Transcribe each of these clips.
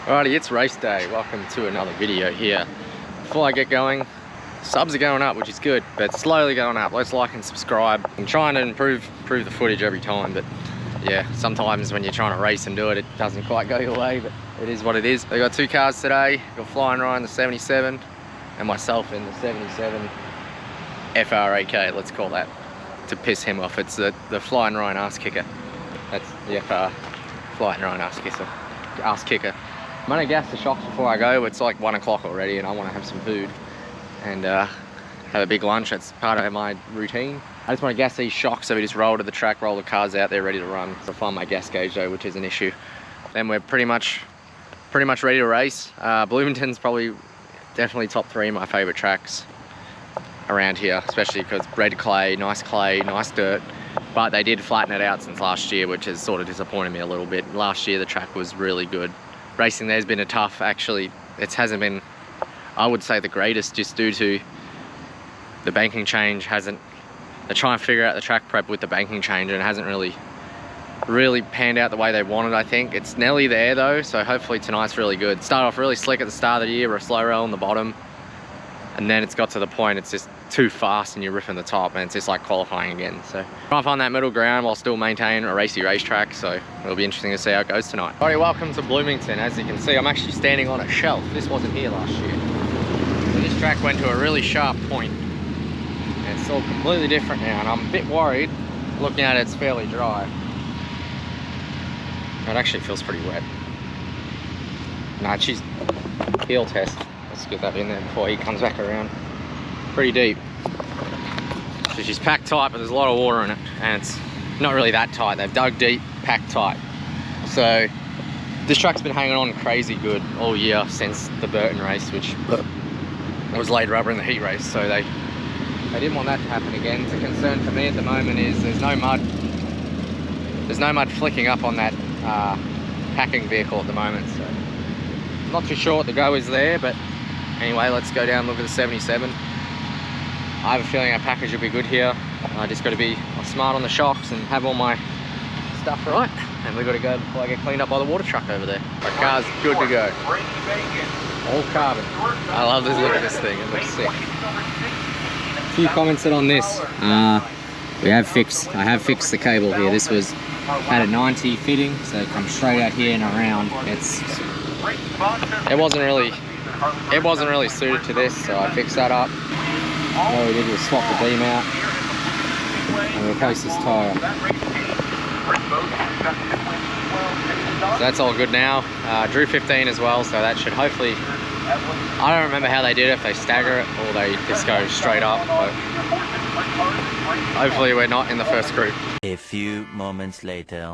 Alrighty, it's race day. Welcome to another video here. Before I get going, subs are going up, which is good, but slowly going up. Let's like and subscribe. I'm trying to improve the footage every time, but yeah, sometimes when you're trying to race and do it, it doesn't quite go your way, but it is what it is. I got two cars today. Got Flyin Ryan, the 77, and myself in the 77 FR8K, let's call that, to piss him off. It's the Flyin Ryan ass kicker. That's the FR Flyin Ryan ass kicker. I'm gonna gas the shocks before I go. It's like 1 o'clock already and I want to have some food and have a big lunch. That's part of my routine. I just want to gas these shocks, so we just roll to the track, roll the cars out there ready to run. So find my gas gauge though, which is an issue. Then we're pretty much ready to race. Bloomington's probably definitely top 3 of my favorite tracks around here, especially because red clay, nice dirt. But they did flatten it out since last year, which has sort of disappointed me a little bit. Last year the track was really good. Racing there's been a tough, actually, it hasn't been, I would say, the greatest, just due to the banking change. They're trying to figure out the track prep with the banking change, and it hasn't really panned out the way they wanted, I think. It's nearly there though, so hopefully tonight's really good. Started off really slick at the start of the year, we're a slow roll on the bottom, and then it's got to the point it's just too fast and you're ripping the top, and it's just like qualifying again. So trying to find that middle ground while still maintain a racy racetrack, so it'll be interesting to see how it goes tonight. Alright, welcome to Bloomington. As you can see, I'm actually standing on a shelf. This wasn't here last year. So this track went to a really sharp point, and it's all completely different now, and I'm a bit worried. Looking at it, it's fairly dry. It actually feels pretty wet. Nah, she's heel test. Let's get that in there before he comes back around. Pretty deep. So she's packed tight, but there's a lot of water in it, and it's not really that tight. They've dug deep, packed tight. So this track's been hanging on crazy good all year since the Burton race, which was laid rubber in the heat race. So they didn't want that to happen again. The concern for me at the moment is there's no mud. There's no mud flicking up on that packing vehicle at the moment. So I'm not too sure what the go is there, but anyway, let's go down and look at the 77. I have a feeling our package will be good here. I just got to be smart on the shocks and have all my stuff right. And we've got to go before I get cleaned up by the water truck over there. My car's good to go. All carbon. I love this look at this thing. It looks sick. A few commented on this. I have fixed the cable here. This was had a 90 fitting, so it comes straight out here and around. It wasn't really suited to this, so I fixed that up. All we did was swap the beam out and replace this tyre. So that's all good now. Drew 15 as well, so that should hopefully, I don't remember how they did it, if they stagger it or they just go straight up, but hopefully we're not in the first group. A few moments later.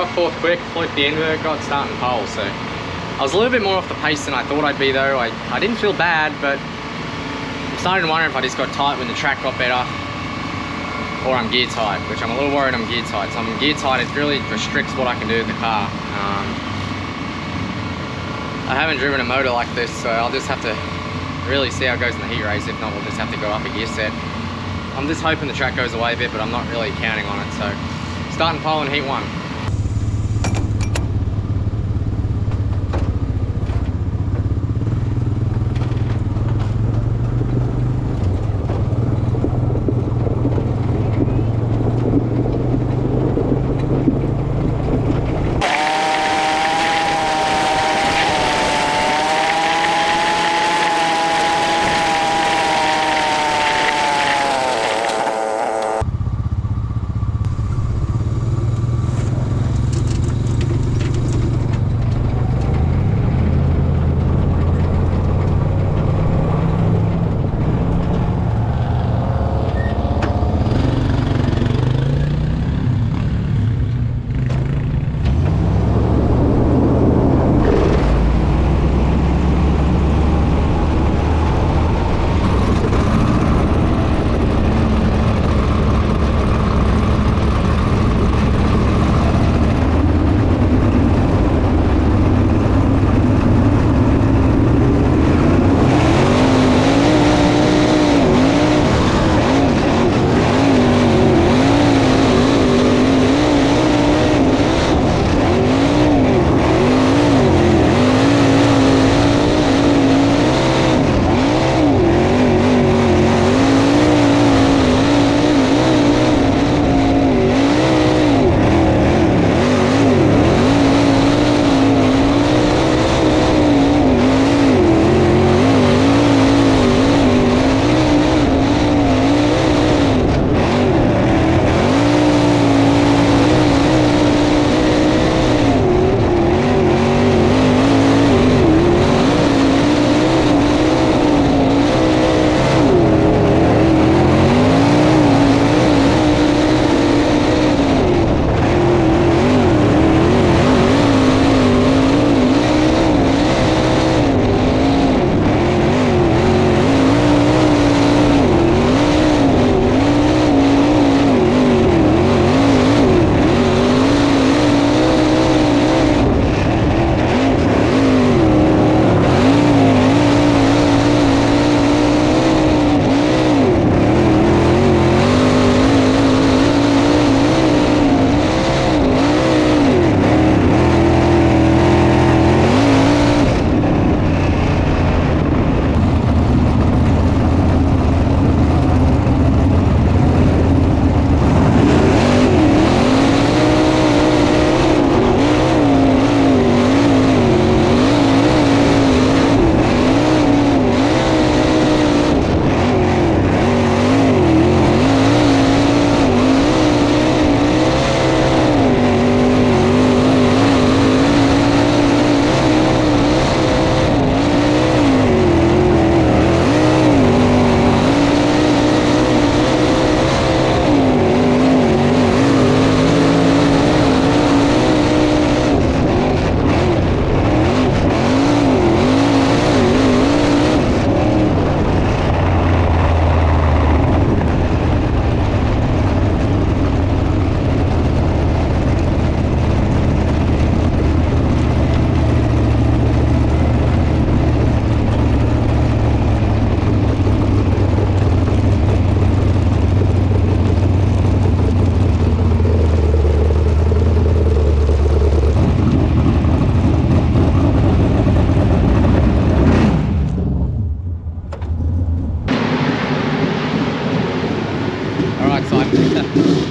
got fourth quick, flipped the invert, got starting pole, so I was a little bit more off the pace than I thought I'd be though. I didn't feel bad, but I'm starting to wonder if I just got tight when the track got better, or I'm gear tight, which I'm a little worried I'm gear tight. So I'm gear tight, it really restricts what I can do with the car. I haven't driven a motor like this, so I'll just have to really see how it goes in the heat race. If not, we'll just have to go up a gear set. I'm just hoping the track goes away a bit, but I'm not really counting on it. So starting pole in heat 1.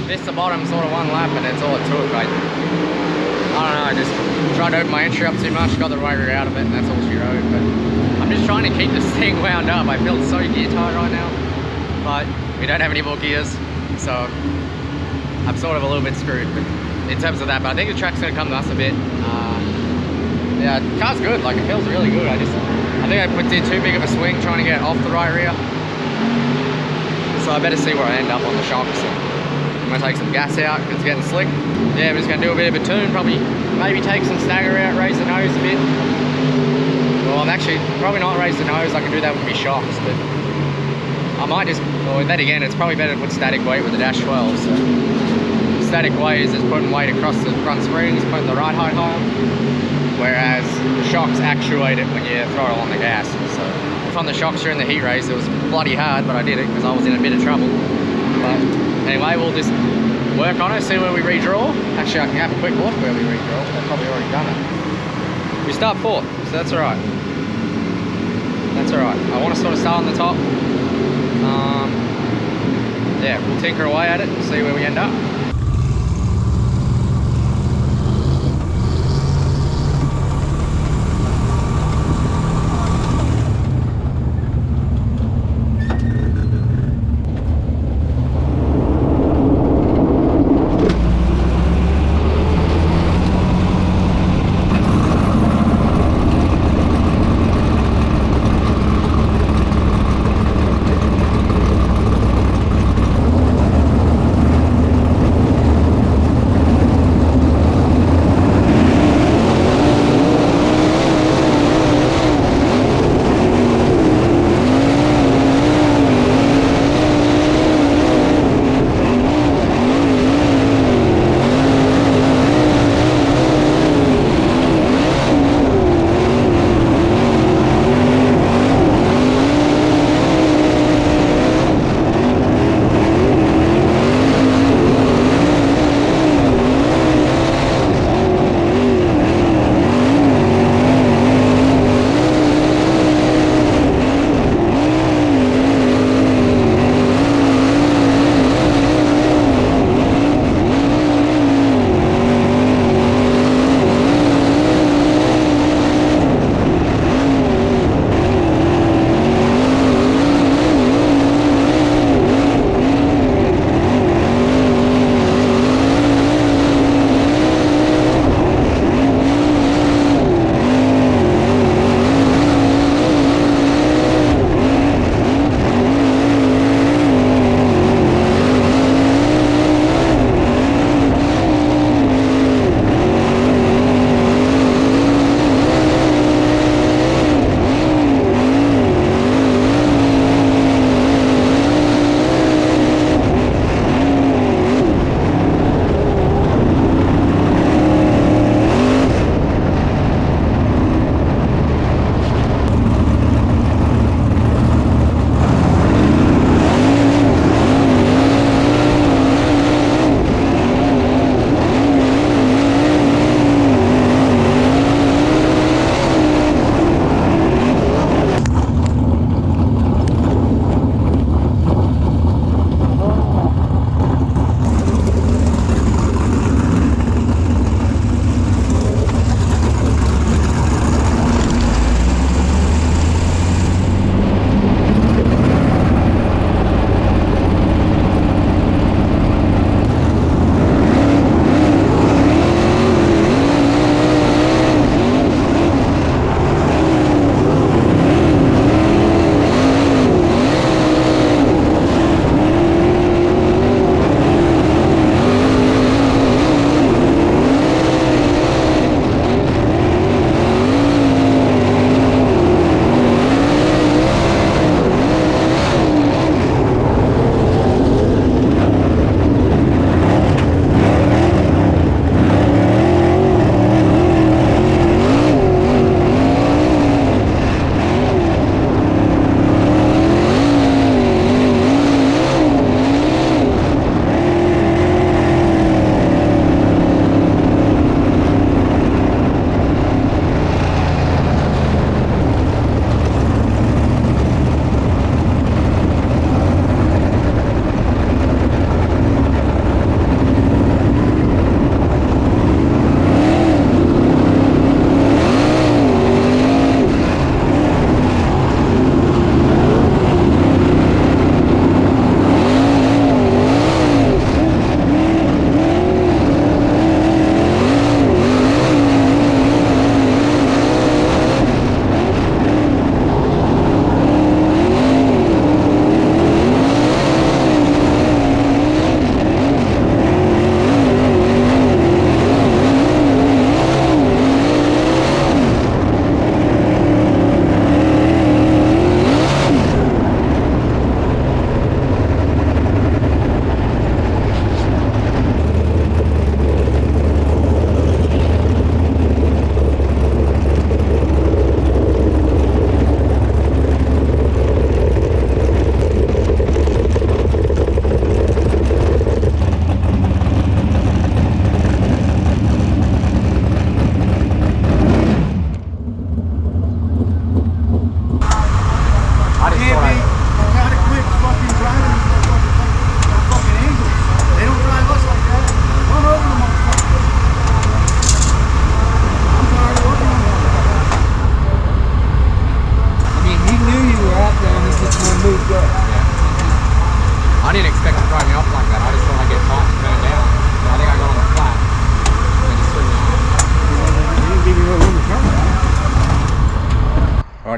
Missed the bottom sort of one lap and that's all it took. I don't know, I just tried to open my entry up too much, got the right rear out of it, and that's all she wrote. But I'm just trying to keep this thing wound up. I feel so gear tight right now, but we don't have any more gears, so I'm sort of a little bit screwed in terms of that. But I think the track's going to come to us a bit. Yeah, the car's good, like it feels really good. I think I put in too big of a swing trying to get off the right rear. So I better see where I end up on the shocks. I'm gonna take some gas out because it's getting slick. Yeah, we're just gonna do a bit of a tune, probably maybe take some stagger out, raise the nose a bit. Well, I'm actually probably not raise the nose, I can do that with my shocks, but I might just, well then again, it's probably better to put static weight with the Dash 12, so. Static weight is just putting weight across the front springs, putting the ride height higher, whereas shocks actuate it when you throttle on the gas. So if on the shocks during the heat race, it was bloody hard, but I did it because I was in a bit of trouble. But anyway, we'll just work on it, see where we redraw. Actually, I can have a quick look where we redraw. They've probably already done it. We start 4th, so that's all right. That's all right. I want to sort of start on the top. Yeah, we'll tinker away at it and see where we end up.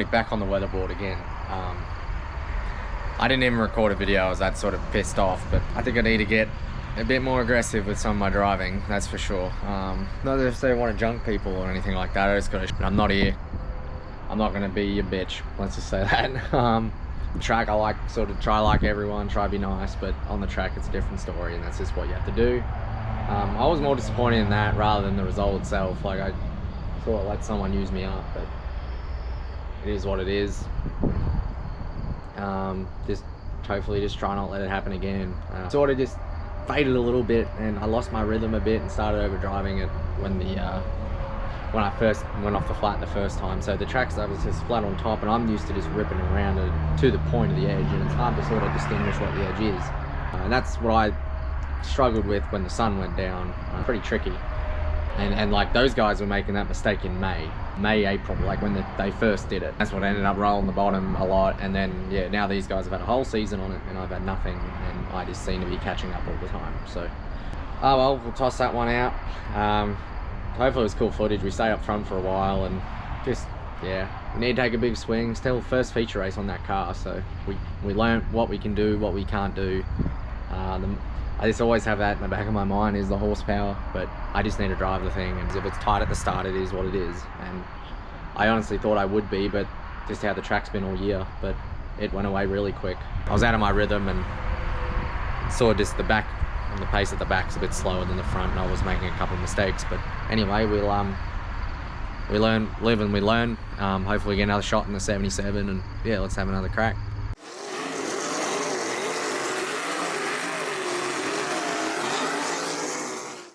get back on the weatherboard again. I didn't even record a video, I was that sort of pissed off, but I think I need to get a bit more aggressive with some of my driving, that's for sure. Not that if they want to junk people or anything like that, I just gotta, I'm not here. I'm not gonna be your bitch, let's just say that. Track, I like, sort of try like everyone, try to be nice, but on the track it's a different story, and that's just what you have to do. I was more disappointed in that rather than the result itself. Like, I thought I'd let someone use me up, but it is what it is. Just hopefully just try not to let it happen again. Sort of just faded a little bit, and I lost my rhythm a bit and started over driving it when I first went off the flat the first time. So the tracks, I was just flat on top, and I'm used to just ripping around it to the point of the edge, and it's hard to sort of distinguish what the edge is. And that's what I struggled with when the sun went down. Pretty tricky. And like, those guys were making that mistake in May, April, like when they first did it. That's what ended up rolling the bottom a lot. And then, yeah, now these guys have had a whole season on it, and I've had nothing, and I just seem to be catching up all the time. So, oh well, we'll toss that one out. Hopefully it was cool footage. We stay up front for a while, and just, yeah, we need to take a big swing. Still first feature race on that car, so we learned what we can do, what we can't do. I just always have that in the back of my mind, is the horsepower, but I just need to drive the thing, and if it's tight at the start, it is what it is. And I honestly thought I would be, but just how the track's been all year, but it went away really quick. I was out of my rhythm, and saw just the back, the pace at the back's a bit slower than the front, and I was making a couple of mistakes. But anyway, we learn, live and we learn. Hopefully get another shot in the 77, and yeah, let's have another crack.